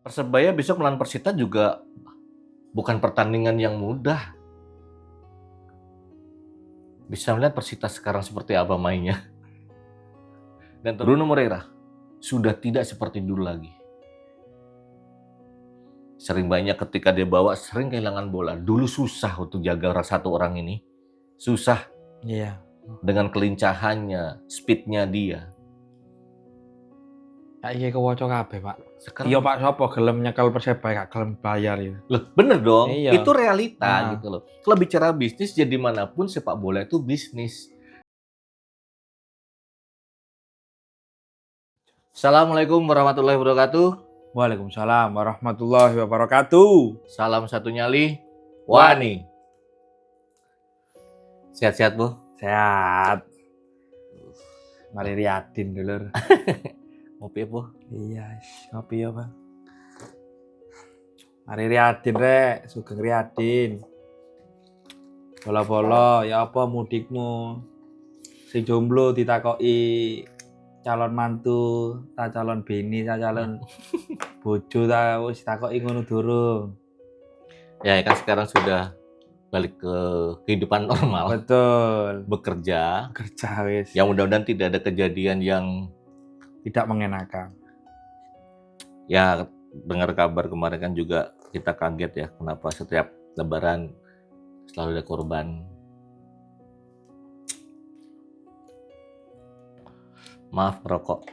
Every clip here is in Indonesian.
Persebaya besok melawan Persita juga bukan pertandingan yang mudah. Bisa melihat Persita sekarang seperti apa mainnya. Dan Bruno Moreira sudah tidak seperti dulu lagi. Sering banyak ketika dia bawa sering kehilangan bola. Dulu susah untuk jaga satu orang ini. Susah. Iya. Dengan kelincahannya, speednya dia. Kayak kewoco kabeh, Pak. Sekarang Iya, Pak, sapa gelem nyekel Persebaya gak gelem bayar ya. loh, bener dong. Iya. Itu realita gitu loh. Kalau bicara bisnis, jadi manapun sepak bola itu bisnis. Assalamualaikum warahmatullahi wabarakatuh. Waalaikumsalam warahmatullahi wabarakatuh. Salam satu nyali, Wani. Sehat-sehat, Bu? Sehat. Mari Riyadin dulur. Ngopi ya, Bu? Iya, ngopi ya, Bang. Mari Riyadin rek, sugeng Riyadin. Bola-bola ya apa mudikmu? Sing jomblo ditakoki calon mantu, ta calon bini, ta calon bojo ta wis takoki ngono durung. Ya kan sekarang sudah balik ke kehidupan normal. Betul. Bekerja. Kerja wis. Ya mudah-mudahan tidak ada kejadian yang tidak mengenakan. Ya dengar kabar kemarin kan juga kita kaget ya kenapa setiap lebaran selalu ada korban. Maaf merokok.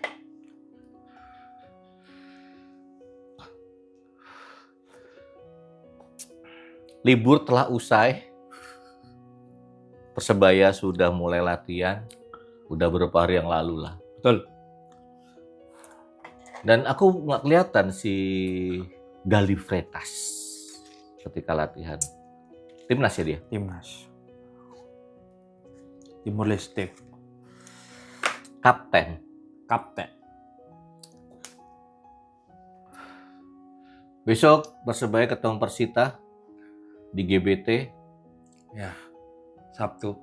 Libur telah usai. Persebaya sudah mulai latihan. Udah beberapa hari yang lalu lah. Betul. Dan aku nggak kelihatan si Galih Freitas ketika latihan. Timnas ya dia? Timnas. Timor Leste. Kapten. Besok Persebaya ketemu Persita di GBT. Ya, Sabtu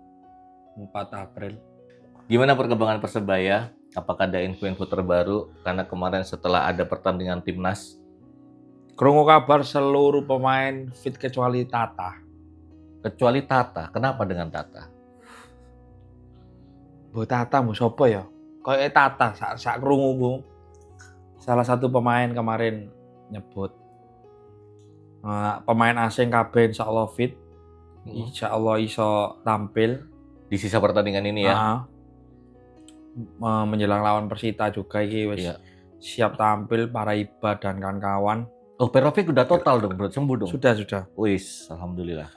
4 April. Gimana perkembangan Persebaya? Apakah ada info-info terbaru? Karena kemarin setelah ada pertandingan Timnas. Krungu kabar seluruh pemain fit kecuali Tata. Kecuali Tata. Kenapa dengan Tata? Bu Tata mau sopo ya? Kayak Tata sak krungu Bu. Salah satu pemain kemarin nyebut pemain asing kabeh insyaallah fit. Insyaallah iso tampil di sisa pertandingan ini ya. Menjelang lawan Persita juga iki wis siap tampil para Iba dan kawan-kawan. Oh, Perovic udah total dong, bro, sembuh dong. Sudah. Wis, alhamdulillah.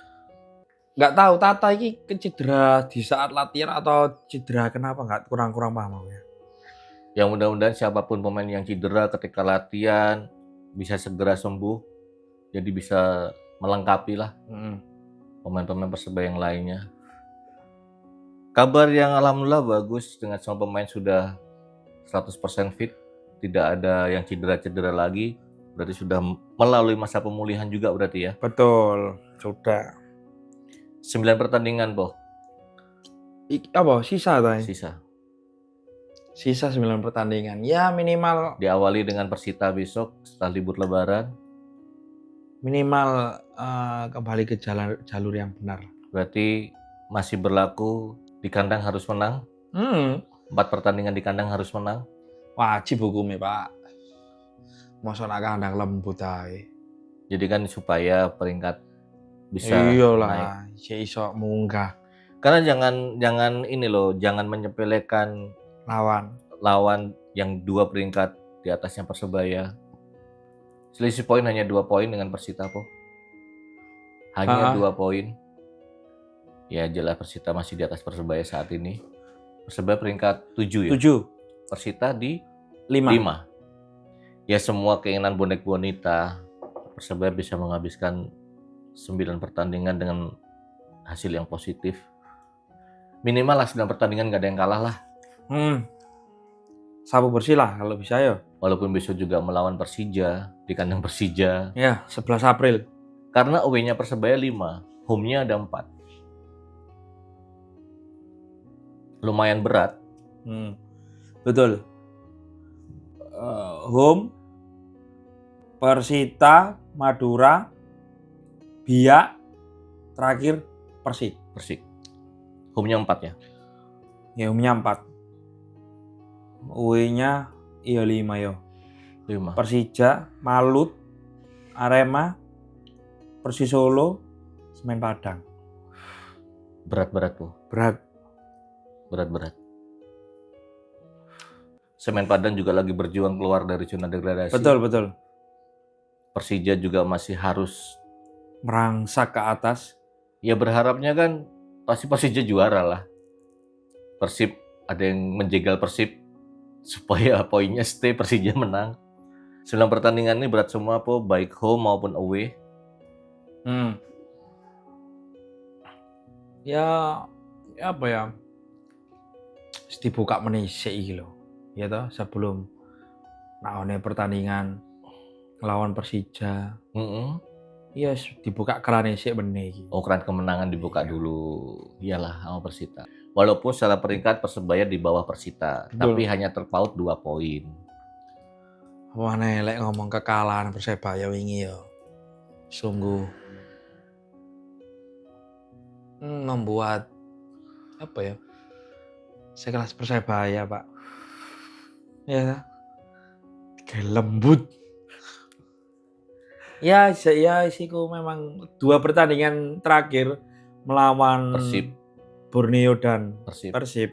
Nggak tahu Tata ini cedera di saat latihan atau cedera kenapa nggak kurang paham aku ya. Ya mudah-mudahan siapapun pemain yang cedera ketika latihan bisa segera sembuh, jadi bisa melengkapi lah pemain-pemain Persebaya yang lainnya. Kabar yang alhamdulillah bagus dengan semua pemain sudah 100% fit, tidak ada yang cedera-cedera lagi, berarti sudah melalui masa pemulihan juga berarti ya. Betul, sudah. 9 pertandingan, Boh. Apa? Sisa tadi? Sisa 9 pertandingan. Ya minimal. Diawali dengan Persita besok setelah libur lebaran. Minimal kembali ke jalur yang benar. Berarti masih berlaku di kandang harus menang. 4 pertandingan di kandang harus menang. Wajib hukumnya, Pak. Masa nak kandang lembut ae. Jadi kan supaya peringkat bisa naik. Iso munggah. Karena jangan ini loh, jangan menyepelekan lawan yang 2 peringkat di atasnya Persebaya. Selisih poin hanya 2 poin dengan Persita, Po. Hanya 2 poin. Ya jelas Persita masih di atas Persebaya saat ini. Persebaya peringkat 7 ya? 7. Persita di 5. Ya semua keinginan bonek bonita. Persebaya bisa menghabiskan 9 pertandingan dengan hasil yang positif. Minimal lah 9 pertandingan gak ada yang kalah lah. Sabu bersih lah kalau bisa ya. Walaupun besok juga melawan Persija di kandang Persija. Ya, 11 April. Karena away-nya Persebaya 5, home-nya ada 4. Lumayan berat. Betul. Home Persita, Madura, Biak, terakhir Persik. Persik. Home-nya 4 ya? Ya home-nya 4. Away-nya iya 5 yo. 5. Persija, Malut, Arema, Persis Solo, Semen Padang. Berat-berat tuh. Berat. Semen Padang juga lagi berjuang keluar dari zona degradasi. Betul. Persija juga masih harus Merangsak ke atas. ya, berharapnya kan pasti Persija juara lah. Persib ada yang menjegal Persib supaya poinnya stay, Persija menang. 9 pertandingan ini berat semua po, baik home maupun away. Ya apa ya? Dibuka menisik iki lho. Ya toh, sebelum naone pertandingan lawan Persija. Iya, dibuka keran isik meneh iki. Oh, keran kemenangan dibuka dulu. Iyalah sama Persita. Walaupun secara peringkat Persebaya di bawah Persita, Betul. tapi hanya terpaut 2 poin. Wah, lek ngomong kekalahan Persebaya wingi ya. Sungguh membuat apa ya? Sekelas Persebaya, Pak. Ya, kayak lembut. Ya isiku memang 2 pertandingan terakhir melawan Persib. Borneo dan Persib. Persib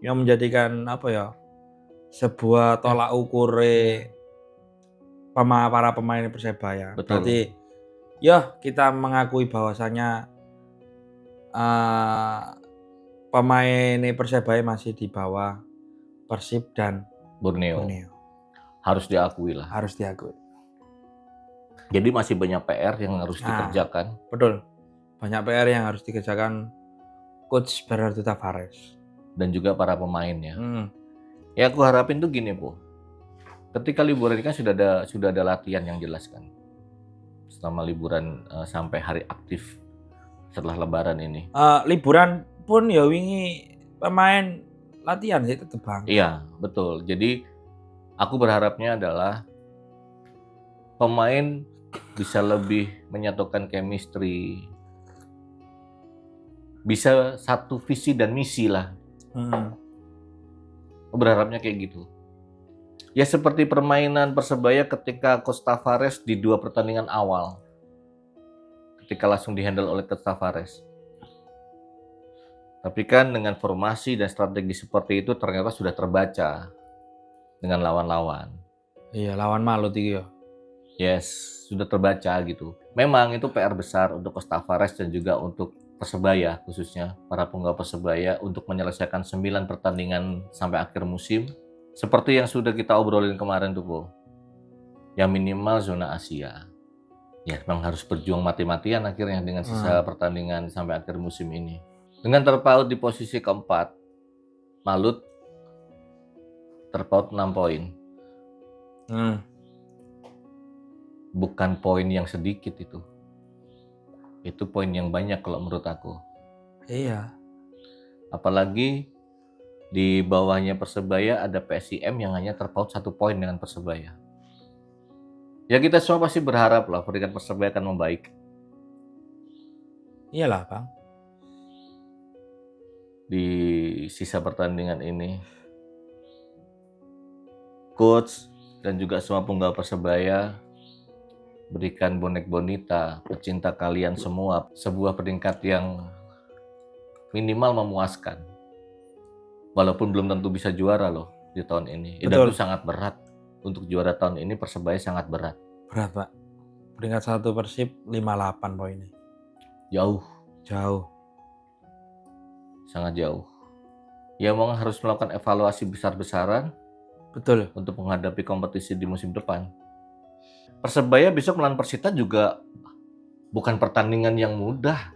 yang menjadikan apa ya, sebuah tolak ukur para pemain Persebaya. Betul. Berarti ya kita mengakui bahwasanya pemain Persebaya masih di bawah Persib dan Borneo. Borneo. Harus diakui lah. Harus diakui. Jadi masih banyak PR yang harus dikerjakan. Betul. Banyak PR yang harus dikerjakan Coach Bernardo Tavares. Dan juga para pemainnya. Ya aku harapin tuh gini po. Ketika liburan ini kan sudah ada latihan yang jelas kan. Selama liburan sampai hari aktif setelah lebaran ini. Liburan pun ya wingi pemain latihan sih tetep bang. Iya betul. Jadi aku berharapnya adalah pemain bisa lebih menyatukan chemistry, bisa satu visi dan misi lah. Aku berharapnya kayak gitu. Ya seperti permainan Persebaya ketika Coach Tavares di 2 pertandingan awal, ketika langsung dihandle oleh Coach Tavares. Tapi kan dengan formasi dan strategi seperti itu ternyata sudah terbaca dengan lawan-lawan. Iya, lawan Malut itu ya. Yes, sudah terbaca gitu. Memang itu PR besar untuk Coach Tavares dan juga untuk Persebaya, khususnya para penggawa Persebaya untuk menyelesaikan 9 pertandingan sampai akhir musim. Seperti yang sudah kita obrolin kemarin tuh, Po. Yang minimal zona Asia. Ya, memang harus berjuang mati-matian akhirnya dengan sisa pertandingan sampai akhir musim ini. Dengan terpaut di posisi keempat, Malut terpaut 6 poin. Bukan poin yang sedikit itu. Itu poin yang banyak kalau menurut aku. Iya. Apalagi di bawahnya Persebaya ada PSIM yang hanya terpaut 1 poin dengan Persebaya. Ya kita semua pasti berharap lah peringkat Persebaya akan membaik. Iyalah bang. Di sisa pertandingan ini, coach dan juga semua penggawa Persebaya berikan bonek bonita, pecinta kalian semua, sebuah peringkat yang minimal memuaskan. Walaupun belum tentu bisa juara loh di tahun ini. Dan itu sangat berat. Untuk juara tahun ini Persebaya sangat berat. Berat Pak. Peringkat 1 Persib 58 poinnya. Jauh. Sangat jauh. Ya memang harus melakukan evaluasi besar-besaran. Betul. Untuk menghadapi kompetisi di musim depan. Persebaya besok melawan Persita juga bukan pertandingan yang mudah.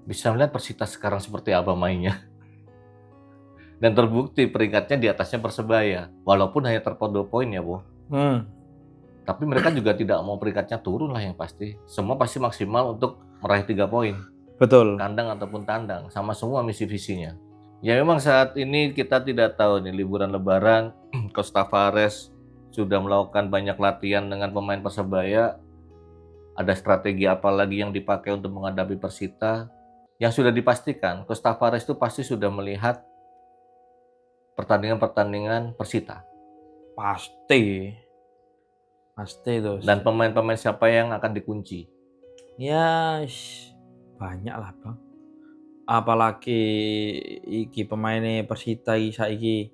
Bisa melihat Persita sekarang seperti apa mainnya. Dan terbukti peringkatnya di atasnya Persebaya. Walaupun hanya terpaut 2 poin ya, Bu. Tapi mereka juga tidak mau peringkatnya turun lah yang pasti. Semua pasti maksimal untuk meraih 3 poin. Betul. Kandang ataupun tandang. Sama semua misi visinya. Ya memang saat ini kita tidak tahu nih liburan lebaran, Coach Tavares sudah melakukan banyak latihan dengan pemain Persebaya. Ada strategi apa lagi yang dipakai untuk menghadapi Persita? Yang sudah dipastikan, Coach Tavares itu pasti sudah melihat pertandingan-pertandingan Persita. Pasti tuh. Dan pemain-pemain siapa yang akan dikunci. Ya, banyak lah bang. Apalagi iki pemainnya Persita saiki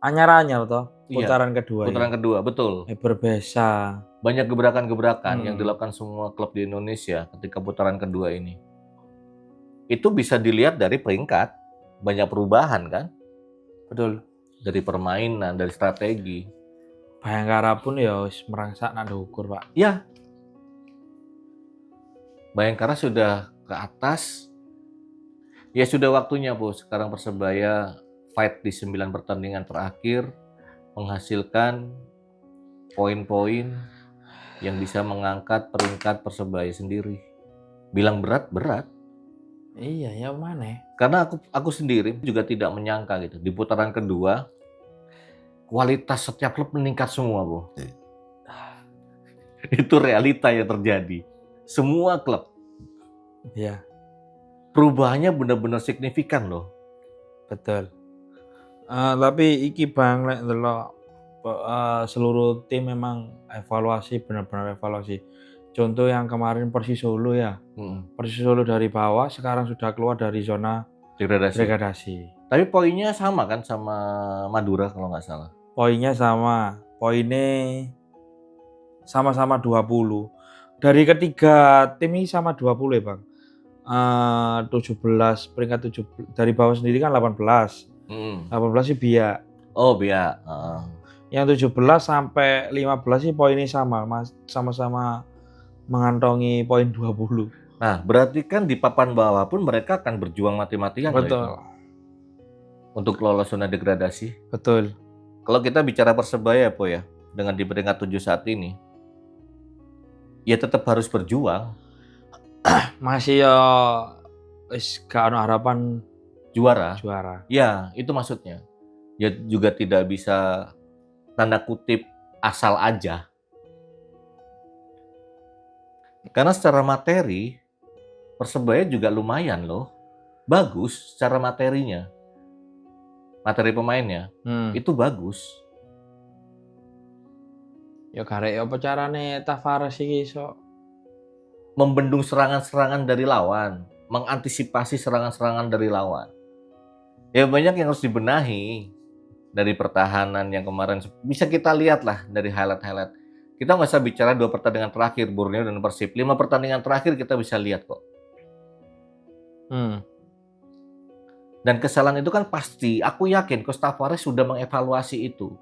anyar-anyar toh. Putaran kedua. Putaran kedua, betul. Berbeza. Banyak gebrakan-gebrakan yang dilakukan semua klub di Indonesia ketika putaran kedua ini. Itu bisa dilihat dari peringkat. Banyak perubahan kan? Betul. Dari permainan, dari strategi. Bayangkara pun ya merangsak nada ukur pak. Ya. Bayangkara sudah ke atas. Ya sudah waktunya Bu. Sekarang Persebaya fight di 9 pertandingan terakhir. Menghasilkan poin-poin yang bisa mengangkat peringkat Persebaya sendiri. Bilang berat, berat. Iya ya mana? Karena aku sendiri juga tidak menyangka gitu. Di putaran kedua, kualitas setiap klub meningkat semua, Bu. Itu realita yang terjadi. Semua klub. Iya. Perubahannya benar-benar signifikan loh. Betul. Tapi iki bang lek ndelok seluruh tim memang evaluasi, benar-benar evaluasi. Contoh yang kemarin Persis Solo ya. Persis Solo dari bawah sekarang sudah keluar dari zona degradasi. Tapi poinnya sama kan sama Madura kalau nggak salah. Poinnya sama. Poinnya sama-sama 20. Dari ketiga tim ini sama 20 ya bang. 17 peringkat 17 dari bawah sendiri kan 18. 18 sih biak. Oh biak. Yang 17 sampai 15 sih poinnya sama-sama mengantongi poin 20. Nah, berarti kan di papan bawah pun mereka akan berjuang mati-matian. Betul. Untuk lolos zona degradasi. Betul. Kalau kita bicara Persebaya Po ya, dengan di peringkat 7 saat ini, ya tetap harus berjuang. Masih ya gak ada harapan juara. Ya, itu maksudnya. Ya juga tidak bisa tanda kutip asal aja. Karena secara materi Persebaya juga lumayan loh. Bagus secara materinya. Materi pemainnya itu bagus. Ya karek apa carane Tavares iki iso membendung serangan-serangan dari lawan, mengantisipasi serangan-serangan dari lawan. Ya banyak yang harus dibenahi dari pertahanan yang kemarin bisa kita lihat lah dari highlight-highlight. Kita nggak usah bicara 2 pertandingan terakhir Borneo dan Persib, 5 pertandingan terakhir kita bisa lihat kok. Dan kesalahan itu kan pasti, aku yakin Coach Tavares sudah mengevaluasi itu.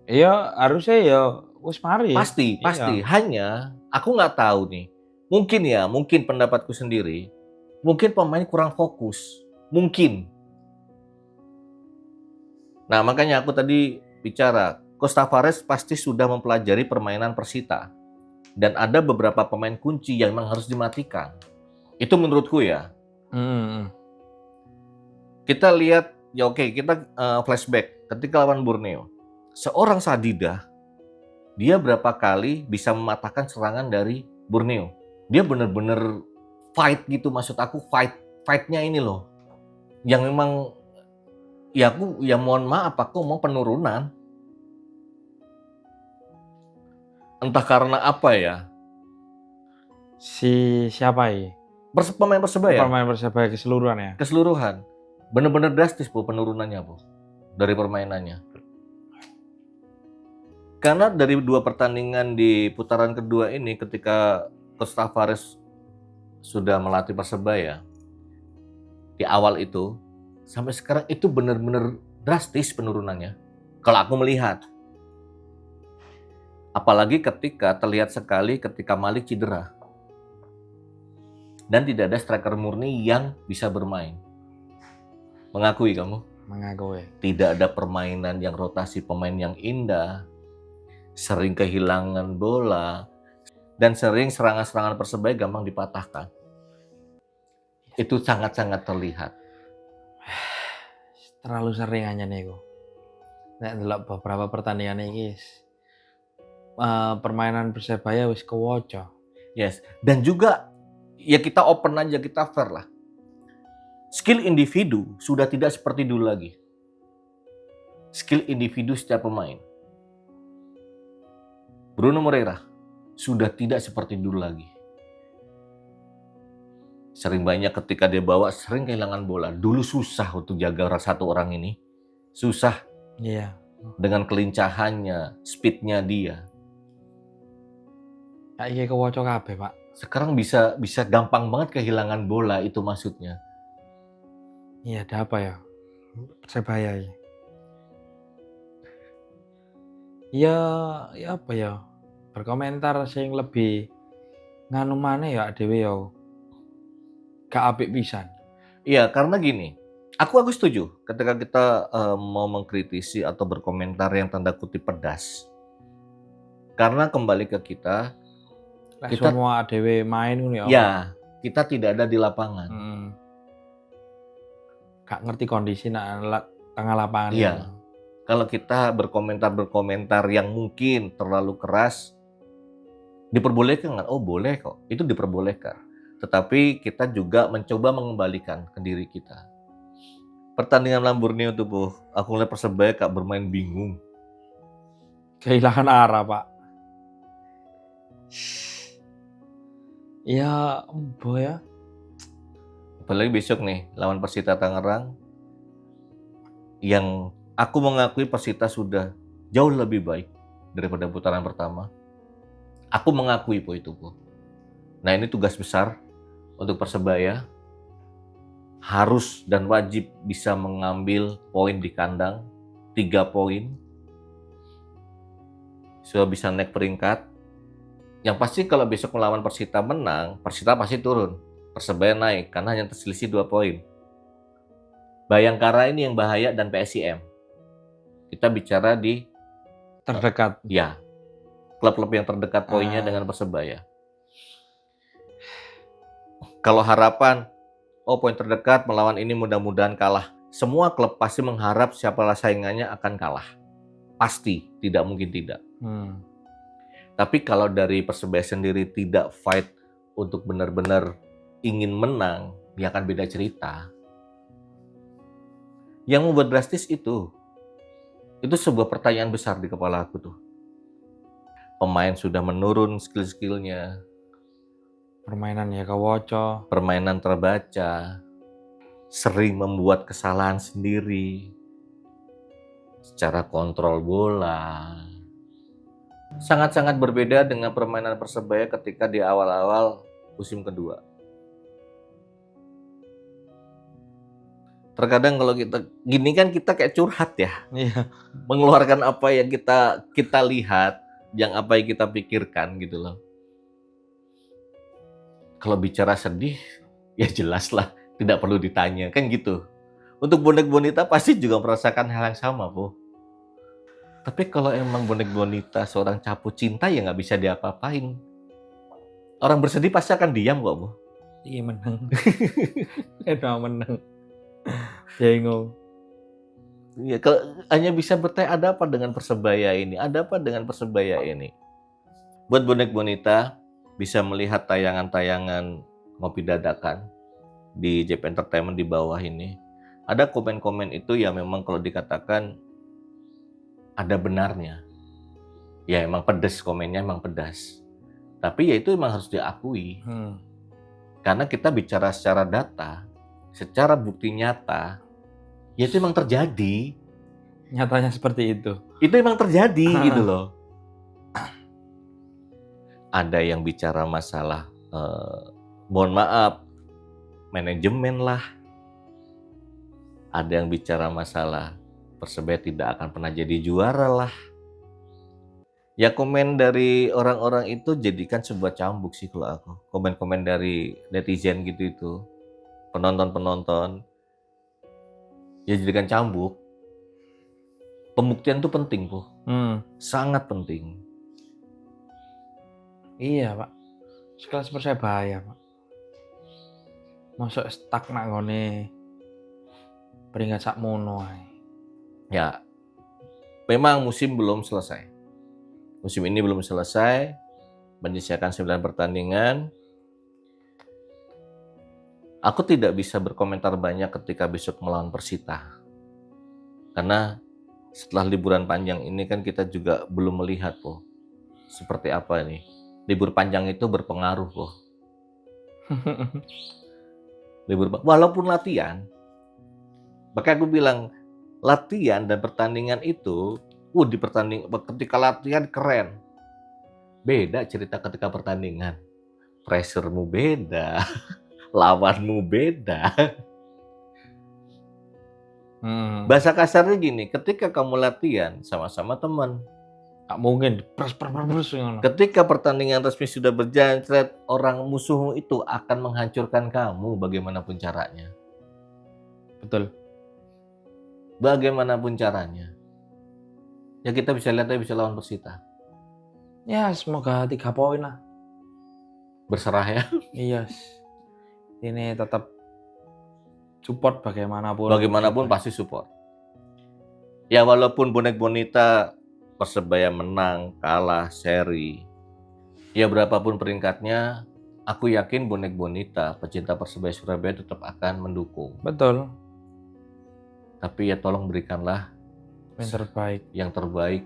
Iya, harusnya ya wis mari. Pasti. Iya. Hanya aku nggak tahu nih. Mungkin pendapatku sendiri. Mungkin pemain kurang fokus. Mungkin. Nah, makanya aku tadi bicara, Coach Tavares pasti sudah mempelajari permainan Persita. Dan ada beberapa pemain kunci yang memang harus dimatikan. Itu menurutku ya. Kita lihat, ya oke, kita flashback ketika lawan Borneo. Seorang Sadidah, dia berapa kali bisa mematahkan serangan dari Borneo. Dia benar-benar fight gitu, maksud aku fightnya ini loh. Yang memang, ya mohon maaf, aku mau penurunan. Entah karena apa ya. Siapa ya? Pemain Persebaya. Pemain Persebaya keseluruhan ya? Keseluruhan. Benar-benar drastis Bu penurunannya Bu. Dari permainannya. Karena dari 2 pertandingan di putaran kedua ini ketika Coach Tavares sudah melatih Persebaya di awal itu sampai sekarang itu benar-benar drastis penurunannya. Kalau aku melihat. Apalagi ketika terlihat sekali ketika Malik cedera. Dan tidak ada striker murni yang bisa bermain. Mengakui kamu? Mengakui. Tidak ada permainan yang rotasi pemain yang indah. Sering kehilangan bola. Dan sering serangan-serangan Persebaya gampang dipatahkan. Itu sangat-sangat terlihat. Terlalu sering aja nih kok. Nek ndelok beberapa pertandingan iki permainan Persebaya wis kewoco. Yes. Dan juga ya kita open aja, kita fair lah. Skill individu sudah tidak seperti dulu lagi. Skill individu setiap pemain. Bruno Moreira sudah tidak seperti dulu lagi. Sering banyak ketika dia bawa, sering kehilangan bola. Dulu susah untuk jaga satu orang ini. Susah. Iya. Dengan kelincahannya, speednya dia. Kayak kewoco kabeh, Pak. Sekarang bisa gampang banget kehilangan bola, itu maksudnya. Iya, ada apa ya? Persebaya ya. Ya apa ya? Berkomentar sing lebih nganu maneh ya dhewe ya. Gak apik pisan. Iya, karena gini. Aku setuju ketika kita mau mengkritisi atau berkomentar yang tanda kutip pedas. Karena kembali ke kita Semua dhewe main ngono ya. Ya, kita tidak ada di lapangan. Gak ngerti kondisi tengah lapangan. Iya. Kalau kita berkomentar yang mungkin terlalu keras, diperbolehkan nggak? Oh boleh kok, itu diperbolehkan. Tetapi kita juga mencoba mengembalikan ke diri kita. Pertandingan lawan Borneo tuh, Bu, aku ngeliat Persebaya kayak bermain bingung. Kehilangan arah, Pak. Ya, embo ya. Apalagi besok nih, lawan Persita Tangerang. Yang aku mengakui Persita sudah jauh lebih baik daripada putaran pertama. Aku mengakui itu, Bu. Nah, ini tugas besar untuk Persebaya. Harus dan wajib bisa mengambil poin di kandang, 3 poin. Sudah bisa naik peringkat. Yang pasti kalau besok melawan Persita menang, Persita pasti turun. Persebaya naik karena hanya terselisih 2 poin. Bayangkara ini yang bahaya dan PSIM. Kita bicara di terdekat. Ya. Klub-klub yang terdekat poinnya dengan Persebaya. Kalau harapan, poin terdekat melawan ini mudah-mudahan kalah. Semua klub pasti mengharap siapalah saingannya akan kalah. Pasti, tidak mungkin tidak. Tapi kalau dari Persebaya sendiri tidak fight untuk benar-benar ingin menang, ya akan beda cerita. Yang membuat drastis itu sebuah pertanyaan besar di kepala aku tuh. Pemain sudah menurun skill-skillnya. Permainan ya kewoco. Permainan terbaca. Sering membuat kesalahan sendiri. Secara kontrol bola. Sangat-sangat berbeda dengan permainan Persebaya ketika di awal-awal musim kedua. Terkadang kalau kita gini kan kita kayak curhat ya. Iya. Mengeluarkan apa yang kita lihat, yang apa yang kita pikirkan gitu loh. Kalau bicara sedih, ya jelas lah, tidak perlu ditanya, kan gitu. Untuk bonek bonita pasti juga merasakan hal yang sama, Bu. Tapi kalau emang bonek bonita seorang capu cinta ya nggak bisa diapa-apain. Orang bersedih pasti akan diam kok, Bu. Iya menang. Menang. Bingung. Ya, kalau hanya bisa bertanya ada apa dengan Persebaya ini? Ada apa dengan Persebaya ini? Buat bonek bonita bisa melihat tayangan-tayangan ngopi dadakan di JP Entertainment di bawah ini. Ada komen-komen itu yang memang kalau dikatakan ada benarnya. Ya emang pedas, komennya emang pedas. Tapi ya itu emang harus diakui. Karena kita bicara secara data, secara bukti nyata, ya itu emang terjadi. Nyatanya seperti itu. Itu emang terjadi gitu loh. Ada yang bicara masalah, mohon maaf, manajemen lah. Ada yang bicara masalah Persebaya tidak akan pernah jadi juara lah. Ya komen dari orang-orang itu jadikan sebuah cambuk sih kalau aku. Komen-komen dari netizen gitu itu. Penonton-penonton. Ya jadikan cambuk. Pembuktian itu penting, Bu. Sangat penting. Iya, Pak. Sekelas Persebaya, Pak. Masuk stuck nak ngone peringkat sakmono ae. Ya. Memang musim belum selesai. Musim ini belum selesai, menyisakan 9 pertandingan. Aku tidak bisa berkomentar banyak ketika besok melawan Persita. Karena setelah liburan panjang ini kan kita juga belum melihat Po, seperti apa nih. Libur panjang itu berpengaruh Po. Walaupun latihan, makanya aku bilang latihan dan pertandingan itu, ketika latihan keren. Beda cerita ketika pertandingan. Pressure-mu beda, lawanmu beda. Bahasa kasarnya gini, ketika kamu latihan sama-sama teman, Gak mungkin pers. ketika pertandingan resmi sudah berjalan, orang musuhmu itu akan menghancurkan kamu bagaimanapun caranya. Betul. Bagaimanapun caranya. Ya kita bisa lihat aja bisa lawan Persita. Ya semoga 3 poin lah. Berserah ya. Iya. Ini tetap support bagaimanapun. Bagaimanapun pasti support. Ya walaupun bonek bonita Persebaya menang, kalah, seri. Ya berapapun peringkatnya, aku yakin bonek bonita pecinta Persebaya Surabaya tetap akan mendukung. Betul. Tapi ya tolong berikanlah yang terbaik.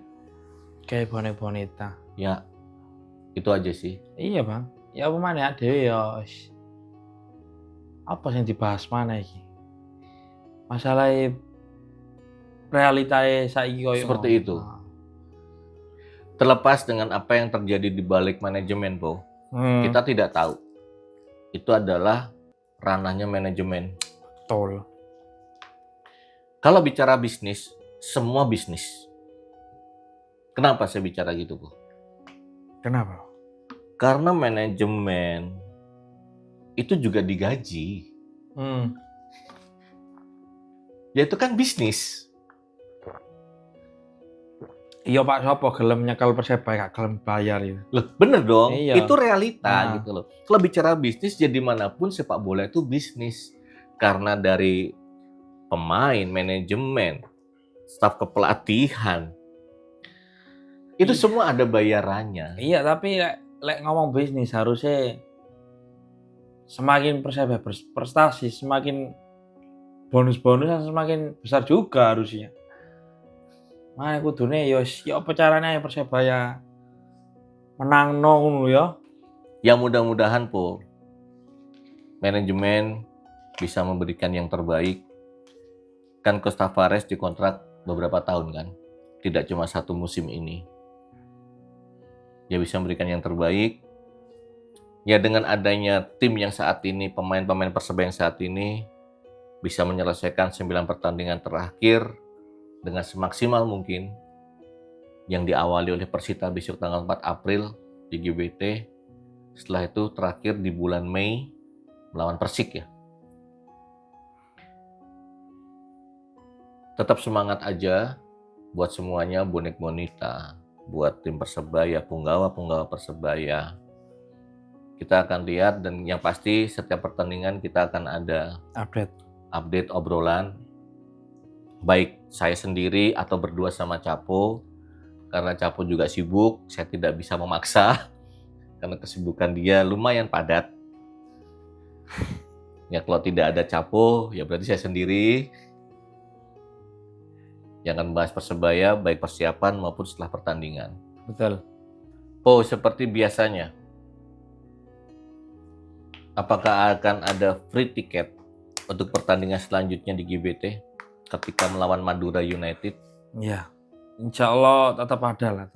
Kayak bonek bonita. Ya itu aja sih. Iya bang. Ya apa mana dewe ya. Apa yang dibahas mana iki? Masalah realitae saiki koyo Seperti itu. Terlepas dengan apa yang terjadi di balik manajemen, Po, kita tidak tahu. Itu adalah ranahnya manajemen. Betul. Kalau bicara bisnis, semua bisnis. Kenapa saya bicara gitu, Po? Kenapa? Karena manajemen itu juga digaji. Ya itu kan bisnis. Iya Pak, siapa gelem nyekel Persebaya gak gelem bayar ya. Loh, bener dong. Iya. Itu realita gitu loh. Kalau bicara bisnis, jadi manapun sepak bola itu bisnis. Karena dari pemain, manajemen, staf kepelatihan, itu semua ada bayarannya. Iya, tapi lek ngomong bisnis harusnya semakin Persebaya berprestasi, semakin bonus-bonusnya semakin besar juga harusnya. Nah, kudune ya apa caranya Persebaya menang ngono ya. Ya mudah-mudahan Po, manajemen bisa memberikan yang terbaik. Kan Coach Tavares dikontrak beberapa tahun kan, tidak cuma 1 musim ini. Ya bisa memberikan yang terbaik. Ya dengan adanya tim yang saat ini, pemain-pemain Persebaya yang saat ini bisa menyelesaikan 9 pertandingan terakhir dengan semaksimal mungkin, yang diawali oleh Persita besok tanggal 4 April di GBT. Setelah itu terakhir di bulan Mei melawan Persik ya. Tetap semangat aja buat semuanya, bonek bonita, buat tim Persebaya, punggawa Persebaya. Kita akan lihat dan yang pasti setiap pertandingan kita akan ada update obrolan. Baik saya sendiri atau berdua sama Capo. Karena Capo juga sibuk, saya tidak bisa memaksa. Karena kesibukan dia lumayan padat. Ya kalau tidak ada Capo, ya berarti saya sendiri. Yang akan membahas Persebaya, baik persiapan maupun setelah pertandingan. Betul. Po, seperti biasanya, apakah akan ada free ticket untuk pertandingan selanjutnya di GBT ketika melawan Madura United? Ya, insya Allah tetap ada.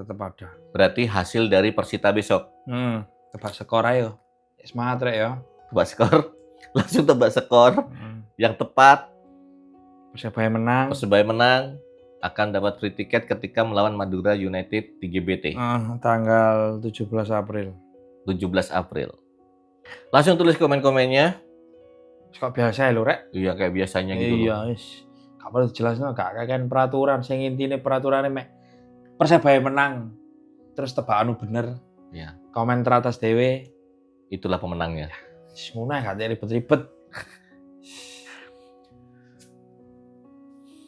Berarti hasil dari Persita besok. Tebak skor ayo. Semangat rek ya. Tebak skor, langsung tebak skor. Yang tepat, Persebaya menang akan dapat free ticket ketika melawan Madura United di GBT. Tanggal 17 April. 17 April. Langsung tulis komen-komennya. Kok biasa ya lho rek? Iya kayak biasanya gitu loh. Iya wis. Gak perlu dijelasno, gak kan peraturan sing intine peraturannya mek Persebaya menang. Terus tebakanmu bener. Iya. Komen teratas dhewe. Itulah pemenangnya. Ngono gak ribet-ribet.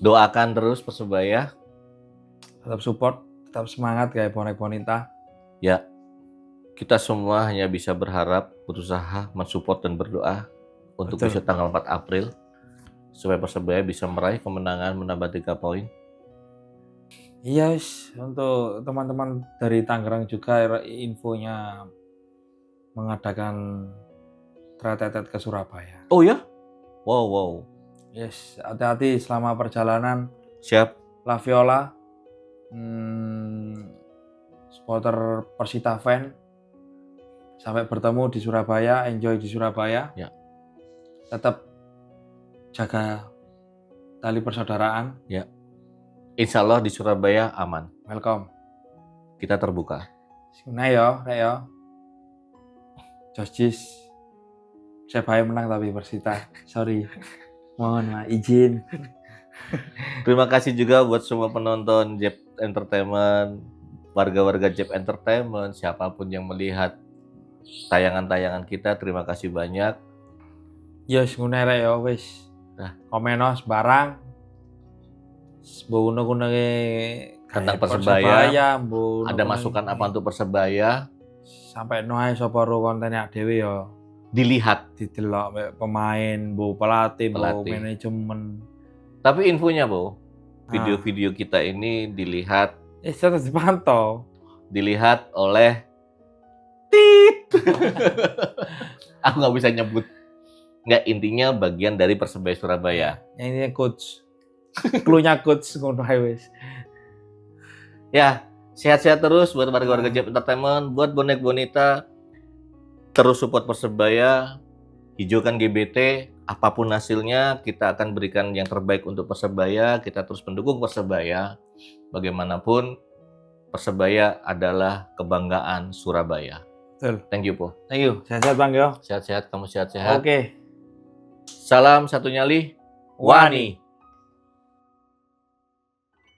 Doakan terus Persebaya. Tetap support, Tetap semangat kayak bonek bonita. Ya, kita semua hanya bisa berharap, berusaha, mensupport dan berdoa untuk Betul. besok tanggal 4 April supaya Persebaya bisa meraih kemenangan menambah 3 poin. Iya, untuk teman-teman dari Tangerang juga infonya mengadakan tretet ke Surabaya. Oh ya? Wow. Yes, hati-hati selama perjalanan. Siap. La Viola, supporter Persita fan. Sampai bertemu di Surabaya, enjoy di Surabaya. Ya. Tetap jaga tali persaudaraan. Ya. Insya Allah di Surabaya aman. Welcome. Kita terbuka. Nah yo. Jis. Persebaya menang tapi Persita. Sorry. Mohon izin. Terima kasih juga buat semua penonton Jeb Entertainment, warga-warga Jeb Entertainment, siapapun yang melihat tayangan-tayangan kita, terima kasih banyak. Yes, ngono rek ya wis. Nah, komeno barang. Mbono tentang Persebaya, mbono ada masukan apa untuk Persebaya? Sampai noe sapa ro kontennya dhewe ya. Dilihat. Didelok mek pemain, pelatih, Pelatih. manajemen. Tapi infonya, Bo, video-video kita ini dilihat. Terus dipantau. Dilihat oleh Tit. Aku nggak bisa nyebut. Nggak, intinya bagian dari Persebaya Surabaya. Yang ini coach. Klunya coach ngono ae wis. Ya, sehat-sehat terus buat warga-warga Jeb Entertainment, buat bonek bonita. Terus support Persebaya, hijaukan GBT, apapun hasilnya kita akan berikan yang terbaik untuk Persebaya, kita terus mendukung Persebaya. Bagaimanapun Persebaya adalah kebanggaan Surabaya. Betul. Thank you, Po. Thank you. Sehat-sehat Bang yo. Sehat-sehat, kamu sehat-sehat. Oke. Salam satu nyali, Wani.